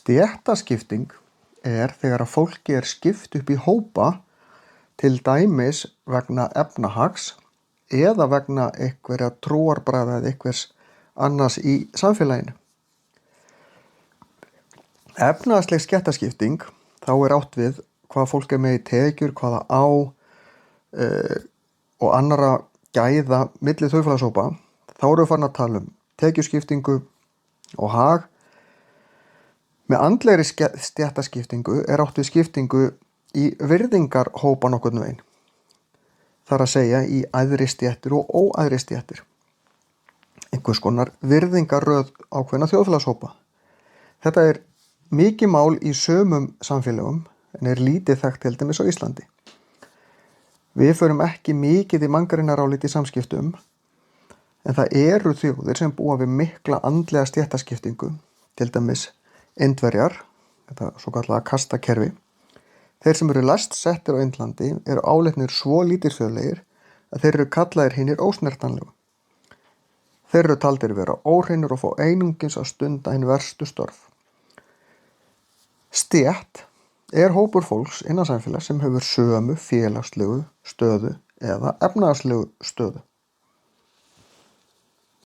Stéttaskipting er þegar að fólki er skipt upp í hópa, til dæmis vegna efnahags eða vegna einhverja trúarbragða eða einhvers annars í samfélaginu. Efnahagsleg stéttaskipting, þá er átt við hvað fólk er með í tekjur, hvaða á og annarra gæða milli þjóðfélagshópa. Þá erum við farin að tala um tekjuskiptingu og hag. Með andlegri stéttaskiptingu er átt við skiptingu í virðingarhópa nokkurn veginn. Það er að segja í æðri stéttir og óæðri stéttir. Einhvers konar virðingarröð ákveðna þjóðfélagshópa. Þetta er mikið mál í sumum samfélögum en er lítið þekkt til dæmis á Íslandi. Við förum ekki mikið í manngreinarálit í samskiptum, en það eru þjóðir sem búa við mikla andlega stéttaskiptingu, til dæmis Indverjar, þetta svo kallaða kastakerfi. Þeir sem eru lægst settir á Indlandi eru álitnir svo lítilsfjörlegir að þeir eru kallaðir hinir ósnertanlegu. Þeir eru taldir vera óhreinir og fá einungis að stunda hin verstu störf. Stétt er hópur fólks innan samfélags sem hefur sömu félagslegu stöðu eða efnahagslegu stöðu.